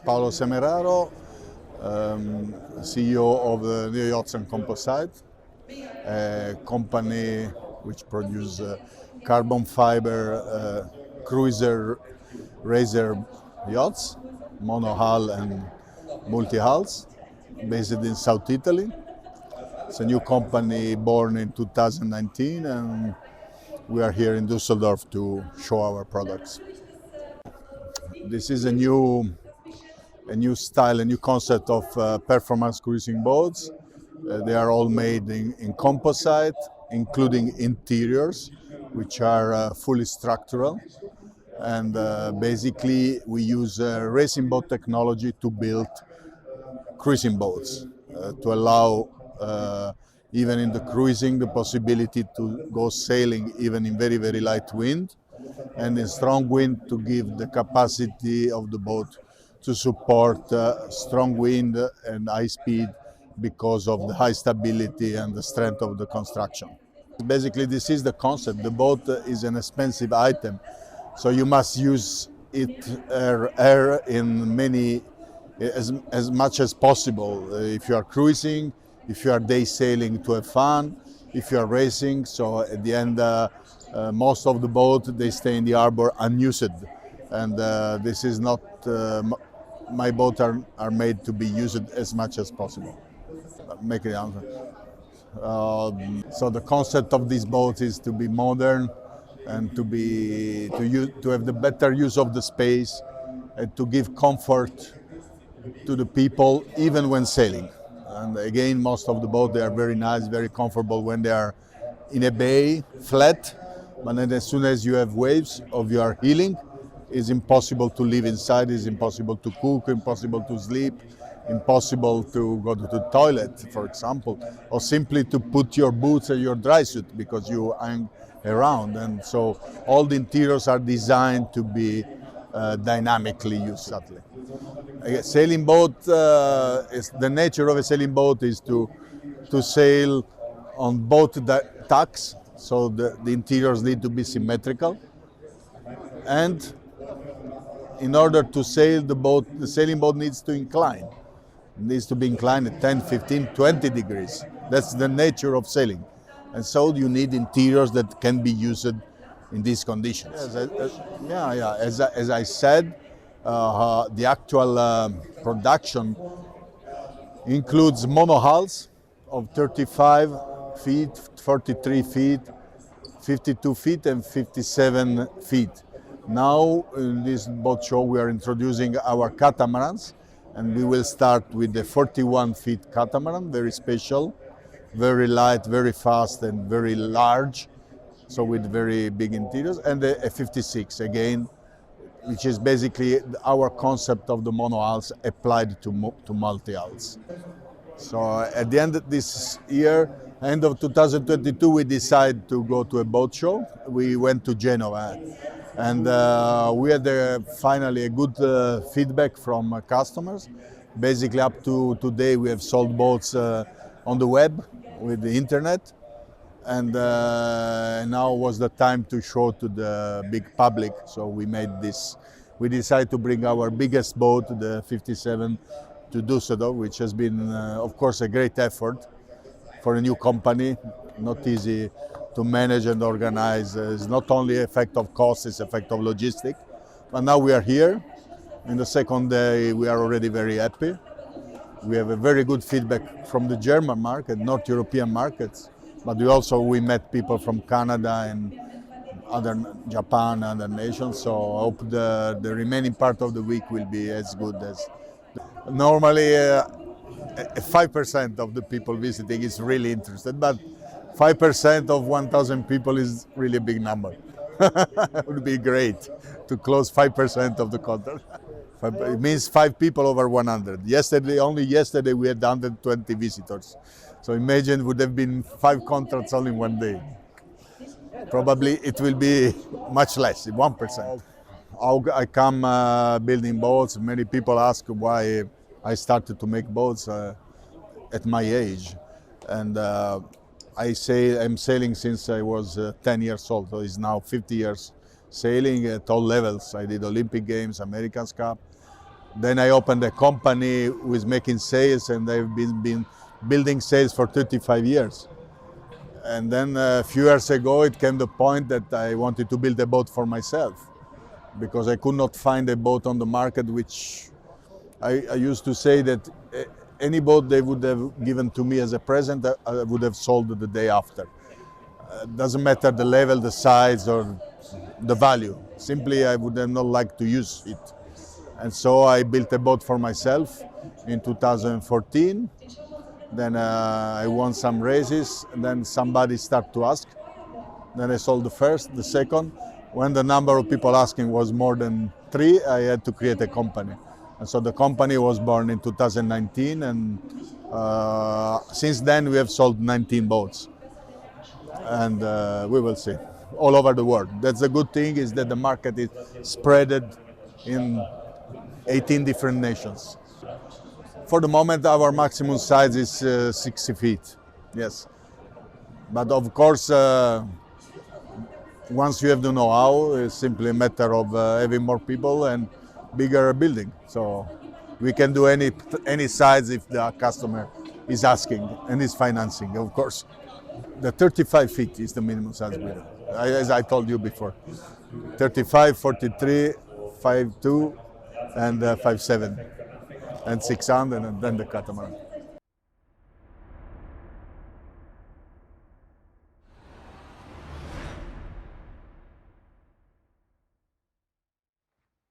Paolo Semeraro, CEO of the new Yachts Composites, a company which produces carbon fiber cruiser racer yachts, monohull and multi-hulls, based in South Italy. It's a new company born in 2019, and we are here in Dusseldorf to show our products. This is a new style, a new concept of performance cruising boats. They are all made in composite, including interiors, which are fully structural. And basically, we use racing boat technology to build cruising boats, to allow, even in the cruising, the possibility to go sailing even in very, very light wind, and in strong wind to give the capacity of the boat to support strong wind and high speed because of the high stability and the strength of the construction. Basically, this is the concept. The boat is an expensive item, so you must use it in many, as much as possible. If you are cruising, if you are day sailing to have fun, if you are racing, so at the end, most of the boat, they stay in the harbor unused, and this is not. My boats are made to be used as much as possible. Make it answer. So the concept of these boats is to be modern and to have the better use of the space and to give comfort to the people even when sailing. And again, most of the boats, they are very nice, very comfortable when they are in a bay, flat. But then as soon as you have waves of your heeling, it's impossible to live inside, it's impossible to cook, impossible to sleep, impossible to go to the toilet, for example, or simply to put your boots and your dry suit because you hang around. And so all the interiors are designed to be dynamically used. A sailing boat, the nature of a sailing boat is to sail on both tacks, so the interiors need to be symmetrical. And in order to sail the sailing boat needs to incline. It needs to be inclined at 10, 15, 20 degrees. That's the nature of sailing. And so you need interiors that can be used in these conditions. As I said, the actual production includes monohulls of 35 feet, 43 feet, 52 feet, and 57 feet. Now, in this boat show, we are introducing our catamarans, and we will start with the 41 feet catamaran, very special, very light, very fast, and very large, so with very big interiors, and a 56, again, which is basically our concept of the monohulls applied to multi-hulls. So at the end of this year, end of 2022, we decided to go to a boat show. We went to Genova. And we had finally a good feedback from customers. Basically, up to today, we have sold boats on the web with the internet. And now was the time to show to the big public. So we made this. We decided to bring our biggest boat, the 57, to Dusseldorf, which has been, of course, a great effort for a new company. Not easy to manage and organize. It's not only effect of cost, it's effect of logistics. But now we are here. In the second day, we are already very happy. We have a very good feedback from the German market, North European markets. But we met people from Canada and Japan, other nations. So I hope the remaining part of the week will be as good as. Normally, 5% of the people visiting is really interested, but 5% of 1,000 people is really a big number. It would be great to close 5% of the contract. It means 5 people over 100. Only yesterday we had 120 visitors. So imagine it would have been 5 contracts only in one day. Probably it will be much less, 1%. I come building boats. Many people ask why I started to make boats at my age. And I say I'm sailing since I was 10 years old, so it's now 50 years sailing at all levels. I did Olympic Games, America's Cup, Then I opened a company who is making sales, and I've been building sales for 35 years. And then a few years ago, it came the point that I wanted to build a boat for myself, because I could not find a boat on the market which I used to say that any boat they would have given to me as a present, I would have sold the day after. Doesn't matter the level, the size, or the value. Simply, I would have not liked to use it. And so I built a boat for myself in 2014. Then I won some races, and then somebody started to ask. Then I sold the first, the second. When the number of people asking was more than 3, I had to create a company. And so the company was born in 2019, and since then we have sold 19 boats. And we will see, all over the world. That's the good thing, is that the market is spread in 18 different nations. For the moment, our maximum size is 60 feet, yes. But of course, once you have the know-how, it's simply a matter of having more people and bigger building. So we can do any size if the customer is asking and is financing, of course. The 35 feet is the minimum size builder, as I told you before. 35, 43, 5'2", and 5'7", and 600, and then the catamaran.